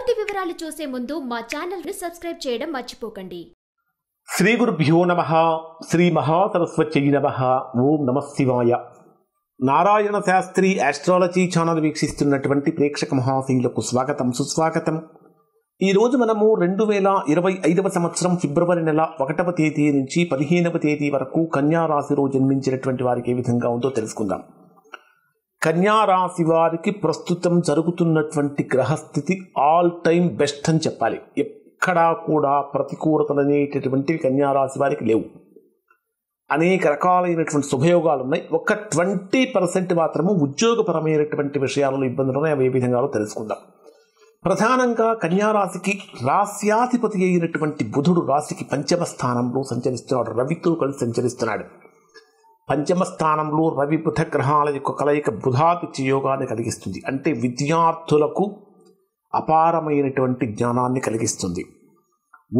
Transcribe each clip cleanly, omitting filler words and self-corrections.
పూర్తి వివరాలు చూసే ముందు మా ఛానల్ ని సబ్స్క్రైబ్ చేయడం మర్చిపోకండి. శ్రీ గురుభ్యో నమః. శ్రీ మహాసరస్వత్యై నమః. ఓం నమః శివాయ. నారాయణ శాస్త్రి ఆస్ట్రాలజీ ఛానల్ వీక్షిస్తున్నటువంటి ప్రేక్షక మహాశీలకు స్వాగతం, సుస్వాగతం. ఈరోజు మనము 2025వ సంవత్సరం ఫిబ్రవరి నెల 1వ తేదీ నుంచి 15వ తేదీ వరకు కన్యా రాశిలో జన్మించినటువంటి వారికి ఏ విధంగా ఉందో తెలుసుకుందాం. కన్యా రాశి వారికి ప్రస్తుతం జరుగుతున్నటువంటి గ్రహస్థితి ఆల్ టైమ్ బెస్ట్ అని చెప్పాలి. ఎక్కడా కూడా ప్రతికూలతలు అనేటటువంటివి కన్యా రాశి వారికి లేవు. అనేక రకాలైనటువంటి శుభయోగాలు ఉన్నాయి. ఒక 20% మాత్రము ఉద్యోగపరమైనటువంటి విషయాలలో ఇబ్బందులు ఉన్నాయి. అవి ఏ విధంగా తెలుసుకుందాం. ప్రధానంగా కన్యా రాశికి రాశ్యాధిపతి అయినటువంటి బుధుడు రాశికి పంచమ స్థానంలో సంచరిస్తున్నాడు. రవితో కలిసి సంచరిస్తున్నాడు. పంచమ స్థానంలో రవి బుధ గ్రహాల యొక్క కలయిక బుధాదిత్య యోగాన్ని కలిగిస్తుంది. అంటే విద్యార్థులకు అపారమైనటువంటి జ్ఞానాన్ని కలిగిస్తుంది.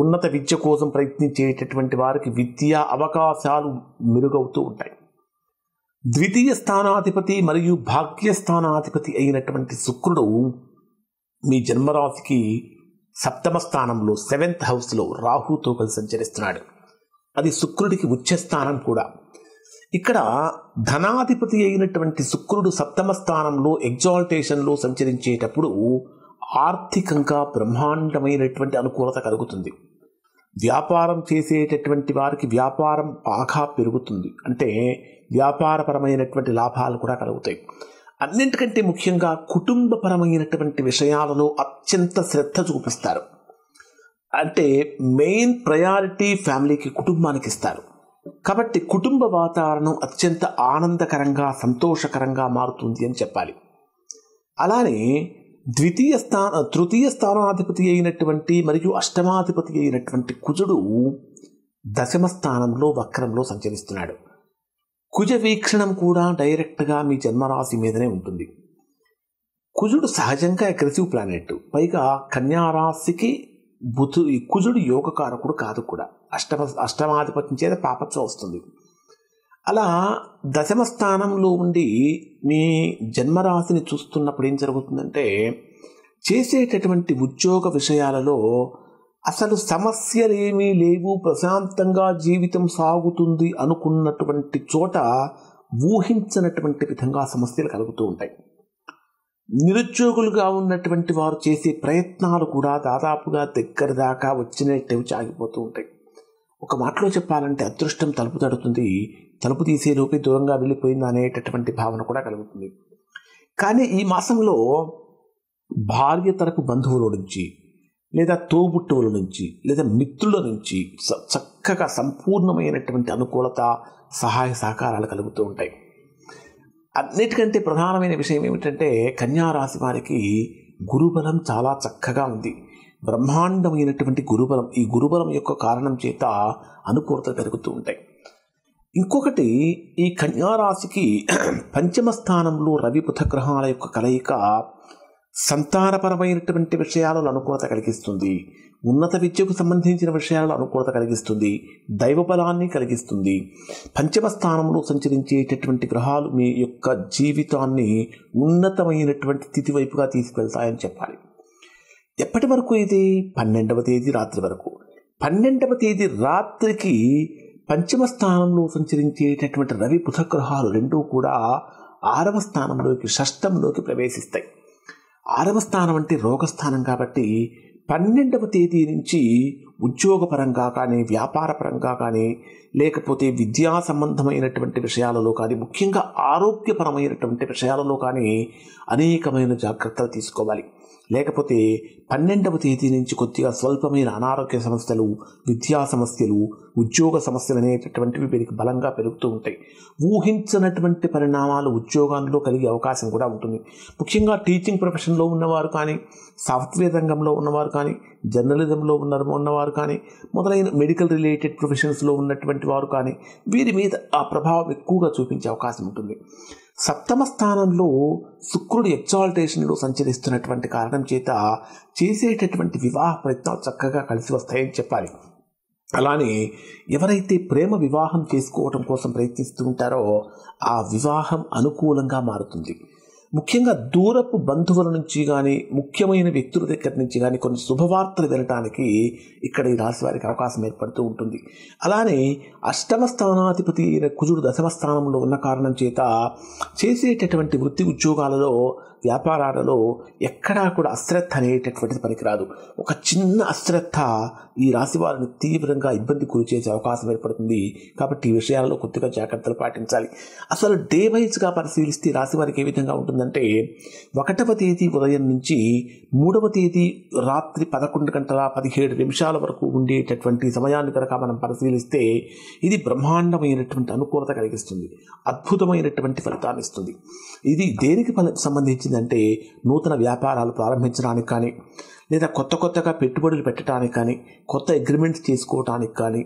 ఉన్నత విద్య కోసం ప్రయత్నించేటటువంటి వారికి విద్యా అవకాశాలు మెరుగవుతూ ఉంటాయి. ద్వితీయ స్థానాధిపతి మరియు భాగ్యస్థానాధిపతి అయినటువంటి శుక్రుడు మీ జన్మరాశికి సప్తమ స్థానంలో 7th హౌస్లో రాహుతో కలిసి సంచరిస్తున్నాడు. అది శుక్రుడికి ఉచ్చ స్థానం కూడా. ఇక్కడ ధనాధిపతి అయినటువంటి శుక్రుడు సప్తమ స్థానంలో ఎగ్జాల్టేషన్లో సంచరించేటప్పుడు ఆర్థికంగా బ్రహ్మాండమైనటువంటి అనుకూలత కలుగుతుంది. వ్యాపారం చేసేటటువంటి వారికి వ్యాపారం బాగా పెరుగుతుంది. అంటే వ్యాపారపరమైనటువంటి లాభాలు కూడా కలుగుతాయి. అన్నింటికంటే ముఖ్యంగా కుటుంబపరమైనటువంటి విషయాలలో అత్యంత శ్రద్ధ చూపిస్తారు. అంటే మెయిన్ ప్రయారిటీ ఫ్యామిలీకి, కుటుంబానికి ఇస్తారు. కాబట్టి కుటుంబ వాతావరణం అత్యంత ఆనందకరంగా, సంతోషకరంగా మారుతుంది అని చెప్పాలి. అలానే తృతీయ స్థానాధిపతి అయినటువంటి మరియు అష్టమాధిపతి అయినటువంటి కుజుడు దశమ స్థానంలో వక్రంలో సంచరిస్తున్నాడు. కుజ వీక్షణం కూడా డైరెక్ట్గా మీ జన్మరాశి మీదనే ఉంటుంది. కుజుడు సహజంగా అగ్రెసివ్ ప్లానెట్. పైగా కన్యారాశికి కుజుడు యోగకారకుడు కాదు కూడా. అష్టమాధిపత్యం చేత పాపత్వం వస్తుంది. అలా దశమ స్థానంలో ఉండి మీ జన్మరాశిని చూస్తున్నప్పుడు ఏం జరుగుతుందంటే, చేసేటటువంటి ఉద్యోగ విషయాలలో అసలు సమస్యలేమీ లేవు, ప్రశాంతంగా జీవితం సాగుతుంది అనుకున్నటువంటి చోట ఊహించినటువంటి విధంగా సమస్యలు కలుగుతూ ఉంటాయి. నిరుద్యోగులుగా ఉన్నటువంటి వారు చేసే ప్రయత్నాలు కూడా దాదాపుగా దగ్గర దాకా వచ్చినట్టు ఆగిపోతూ ఉంటాయి. ఒక మాటలో చెప్పాలంటే అదృష్టం తలుపు తడుతుంది, తలుపు తీసేలోపే దూరంగా వెళ్ళిపోయింది అనేటటువంటి భావన కూడా కలుగుతుంది. కానీ ఈ మాసంలో భార్య తరపు బంధువుల నుంచి, లేదా తోబుట్టువుల నుంచి, లేదా మిత్రుల నుంచి చక్కగా సంపూర్ణమైనటువంటి అనుకూలత, సహాయ సహకారాలు కలుగుతూ ఉంటాయి. అన్నిటికంటే ప్రధానమైన విషయం ఏమిటంటే, కన్యా రాశి వారికి గురుబలం చాలా చక్కగా ఉంది. బ్రహ్మాండమైనటువంటి గురుబలం. ఈ గురుబలం యొక్క కారణం చేత అనుకూలత కలుగుతూ ఉంటాయి. ఇంకొకటి, ఈ కన్యా రాశికి పంచమ స్థానంలో రవి బుధ గ్రహాల యొక్క కలయిక సంతానపరమైనటువంటి విషయాలలో అనుకూలత కలిగిస్తుంది. ఉన్నత విద్యకు సంబంధించిన విషయాలలో అనుకూలత కలిగిస్తుంది. దైవ బలాన్ని కలిగిస్తుంది. పంచమ స్థానంలో సంచరించేటటువంటి గ్రహాలు మీ యొక్క జీవితాన్ని ఉన్నతమైనటువంటి స్థితి వైపుగా తీసుకెళ్తాయని చెప్పాలి. ఎప్పటి వరకు ఇది? 12వ తేదీ రాత్రి వరకు. 12వ తేదీ రాత్రికి పంచమ స్థానంలో సంచరించేటటువంటి రవి బుధ గ్రహాలు రెండూ కూడా 6వ స్థానంలోకి, షష్టంలోకి ప్రవేశిస్తాయి. 6వ స్థానం అంటే రోగస్థానం కాబట్టి 12వ తేదీ నుంచి ఉద్యోగపరంగా కానీ, వ్యాపారపరంగా కానీ, లేకపోతే విద్యా సంబంధమైనటువంటి విషయాలలో కానీ, ముఖ్యంగా ఆరోగ్యపరమైనటువంటి విషయాలలో కానీ అనేకమైన జాగ్రత్తలు తీసుకోవాలి. లేకపోతే 12వ తేదీ నుంచి కొద్దిగా స్వల్పమైన అనారోగ్య సమస్యలు, విద్యా సమస్యలు, ఉద్యోగ సమస్యలు అనేటటువంటివి వీరికి బలంగా పెరుగుతూ ఉంటాయి. ఊహించినటువంటి పరిణామాలు ఉద్యోగాల్లో కలిగే అవకాశం కూడా ఉంటుంది. ముఖ్యంగా టీచింగ్ ప్రొఫెషన్లో ఉన్నవారు కానీ, సాఫ్ట్వేర్ రంగంలో ఉన్నవారు కానీ, జర్నలిజంలో ఉన్నవారు కానీ, మొదలైన మెడికల్ రిలేటెడ్ ప్రొఫెషన్స్లో ఉన్నటువంటి వారు కానీ, వీరి మీద ఆ ప్రభావం ఎక్కువగా చూపించే అవకాశం ఉంటుంది. సప్తమ స్థానంలో శుక్రుడు ఎగ్జాల్టేషన్లో సంచరిస్తున్నటువంటి కారణం చేత చేసేటటువంటి వివాహ ప్రయత్నాలు చక్కగా కలిసి వస్తాయని చెప్పాలి. అలానే ఎవరైతే ప్రేమ వివాహం చేసుకోవడం కోసం ప్రయత్నిస్తూ ఉంటారో ఆ వివాహం అనుకూలంగా మారుతుంది. ముఖ్యంగా దూరపు బంధువుల నుంచి కానీ ముఖ్యమైన వ్యక్తుల దగ్గర నుంచి కానీ కొన్ని శుభవార్తలు వినటానికి ఇక్కడ ఈ రాశి వారికి అవకాశం ఏర్పడుతూ ఉంటుంది. అలానే అష్టమ స్థానాధిపతి అయిన కుజుడు దశమ స్థానంలో ఉన్న కారణం చేత చేసేటటువంటి వృత్తి ఉద్యోగాలలో వ్యాపారాలలో ఎక్కడా కూడా అశ్రద్ధ అనేటటువంటిది పనికిరాదు. ఒక చిన్న అశ్రద్ధ ఈ రాశి వారిని తీవ్రంగా ఇబ్బంది గురి చేసే అవకాశం ఏర్పడుతుంది. కాబట్టి ఈ విషయాల్లో కొద్దిగా జాగ్రత్తలు పాటించాలి. అసలు డే వైజ్గా పరిశీలిస్తే రాశి వారికి ఏ విధంగా ఉంటుందంటే 1వ తేదీ ఉదయం నుంచి 3వ తేదీ రాత్రి 11:17 వరకు ఉండేటటువంటి సమయాన్ని కనుక మనం పరిశీలిస్తే ఇది బ్రహ్మాండమైనటువంటి అనుకూలత కలిగిస్తుంది, అద్భుతమైనటువంటి ఫలితాన్ని ఇస్తుంది. ఇది దేనికి సంబంధించిందంటే నూతన వ్యాపారాలు ప్రారంభించడానికి కానీ, లేదా కొత్తగా పెట్టుబడులు పెట్టడానికి కానీ, కొత్త అగ్రిమెంట్స్ చేసుకోవడానికి కానీ,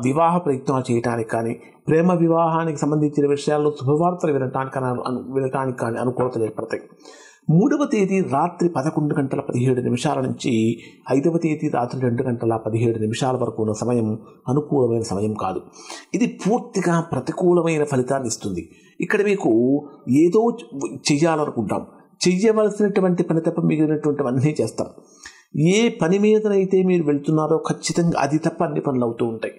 వివాహ ప్రయత్నాలు చేయడానికి కానీ, ప్రేమ వివాహానికి సంబంధించిన విషయాల్లో శుభవార్తలు వినటానికి కానీ అనుకూలతలు ఏర్పడతాయి. 3వ తేదీ రాత్రి 11:17 నుంచి 5వ తేదీ రాత్రి 2:17 వరకు ఉన్న సమయం అనుకూలమైన సమయం కాదు. ఇది పూర్తిగా ప్రతికూలమైన ఫలితాన్ని ఇస్తుంది. ఇక్కడ మీకు ఏదో చెయ్యాలనుకుంటాం, చెయ్యవలసినటువంటి పని తప్ప మిగిలినటువంటివన్నీ చేస్తాం. ఏ పని మీదనైతే మీరు వెళ్తున్నారో ఖచ్చితంగా అది తప్ప అన్ని పనులు అవుతూ ఉంటాయి.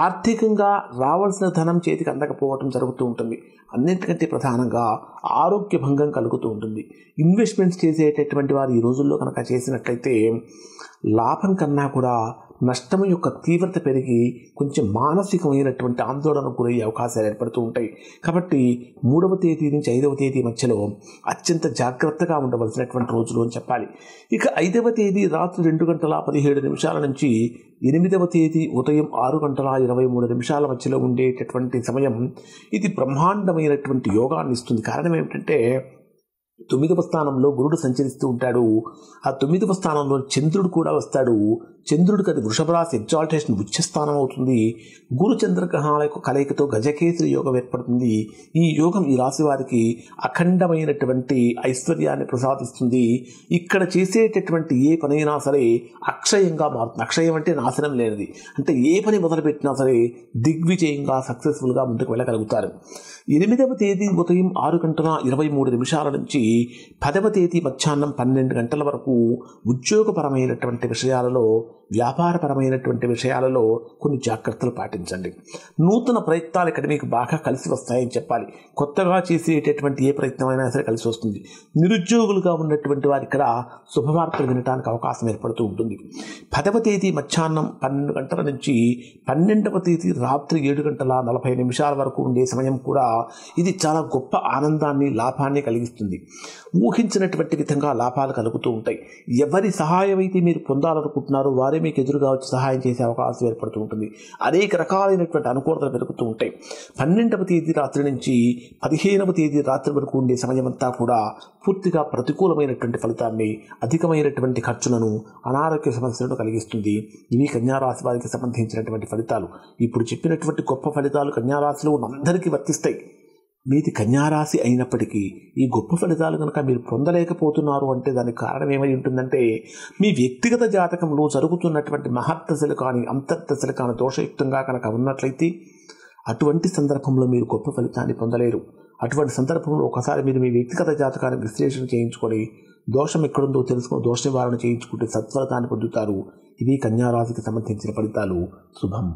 ఆర్థికంగా రావాల్సిన ధనం చేతికి అందకపోవటం జరుగుతూ ఉంటుంది. అన్నింటికంటే ప్రధానంగా ఆరోగ్య భంగం కలుగుతూ ఉంటుంది. ఇన్వెస్ట్మెంట్స్ చేసేటటువంటి వారు ఈ రోజుల్లో కనుక చేసినట్లయితే లాభం కన్నా కూడా నష్టం యొక్క తీవ్రత పెరిగి కొంచెం మానసికమైనటువంటి ఆందోళనకు గురయ్యే అవకాశాలు ఏర్పడుతూ ఉంటాయి. కాబట్టి 3వ తేదీ నుంచి 5వ తేదీ మధ్యలో అత్యంత జాగ్రత్తగా ఉండవలసినటువంటి రోజులు అని చెప్పాలి. ఇక 5వ తేదీ రాత్రి 2:17 నుంచి 8వ తేదీ ఉదయం 6:23 మధ్యలో ఉండేటటువంటి సమయం ఇది బ్రహ్మాండమైనటువంటి యోగాన్ని ఇస్తుంది. కారణం ఏమిటంటే 9వ స్థానంలో గురుడు సంచరిస్తూ ఉంటాడు. ఆ 9వ స్థానంలో చంద్రుడు కూడా వస్తాడు. చంద్రుడికి అది వృషభ రాశి ఎగ్జాల్టేషన్ ఉచ్చస్థానం అవుతుంది. గురు చంద్రగ్రహాల యొక్క కలయికతో గజకేసరి యోగం ఏర్పడుతుంది. ఈ యోగం ఈ రాశి వారికి అఖండమైనటువంటి ఐశ్వర్యాన్ని ప్రసాదిస్తుంది. ఇక్కడ చేసేటటువంటి ఏ పనైనా సరే అక్షయంగా మారుతుంది. అక్షయం అంటే నాశనం లేనిది. అంటే ఏ పని మొదలుపెట్టినా సరే దిగ్విజయంగా సక్సెస్ఫుల్గా ముందుకు వెళ్ళగలుగుతారు. 8వ తేదీ ఉదయం 6:23 నుంచి 10వ తేదీ మధ్యాహ్నం 12 వరకు ఉద్యోగపరమైనటువంటి విషయాలలో, వ్యాపారపరమైనటువంటి విషయాలలో కొన్ని జాగ్రత్తలు పాటించండి. నూతన ప్రయత్నాలు ఇక్కడ మీకు బాగా కలిసి వస్తాయని చెప్పాలి. కొత్తగా చేసేటటువంటి ఏ ప్రయత్నమైనా సరే కలిసి వస్తుంది. నిరుద్యోగులుగా ఉన్నటువంటి వారు ఇక్కడ శుభవార్తలు వినడానికి అవకాశం ఏర్పడుతూ ఉంటుంది. 10వ తేదీ మధ్యాహ్నం 12 నుంచి 12వ తేదీ రాత్రి 7:40 వరకు ఉండే సమయం కూడా ఇది చాలా గొప్ప ఆనందాన్ని, లాభాన్ని కలిగిస్తుంది. ఊహించినటువంటి విధంగా లాభాలు కలుగుతూ ఉంటాయి. ఎవరి సహాయం అయితే మీరు పొందాలనుకుంటున్నారో వారే మీకు ఎదురుగా వచ్చి సహాయం చేసే అవకాశం ఏర్పడుతూ ఉంటుంది. అనేక రకాలైనటువంటి అనుకూలతలు పెరుగుతూ ఉంటాయి. 12వ తేదీ రాత్రి నుంచి 15వ తేదీ రాత్రి వరకు ఉండే సమయం అంతా కూడా పూర్తిగా ప్రతికూలమైనటువంటి ఫలితాన్ని, అధికమైనటువంటి ఖర్చులను, అనారోగ్య సమస్యలను కలిగిస్తుంది. ఇవి కన్యారాశి వారికి సంబంధించినటువంటి ఫలితాలు. ఇప్పుడు చెప్పినటువంటి గొప్ప ఫలితాలు కన్యారాశిలో అందరికీ వర్తిస్తాయి. మీది కన్యారాశి అయినప్పటికీ ఈ గొప్ప ఫలితాలు కనుక మీరు పొందలేకపోతున్నారు అంటే దానికి కారణం ఏమై ఉంటుందంటే మీ వ్యక్తిగత జాతకంలో జరుగుతున్నటువంటి మహర్దశలు కానీ అంతర్దశలు కానీ దోషయుక్తంగా కనుక ఉన్నట్లయితే అటువంటి సందర్భంలో మీరు గొప్ప ఫలితాన్ని పొందలేరు. అటువంటి సందర్భంలో ఒకసారి మీరు మీ వ్యక్తిగత జాతకాన్ని విశ్లేషణ చేయించుకొని దోషం ఎక్కడుందో తెలుసుకొని దోష నివారణ చేయించుకుంటే సత్ఫలితాన్ని పొందుతారు. ఇవి కన్యారాశికి సంబంధించిన ఫలితాలు. శుభం.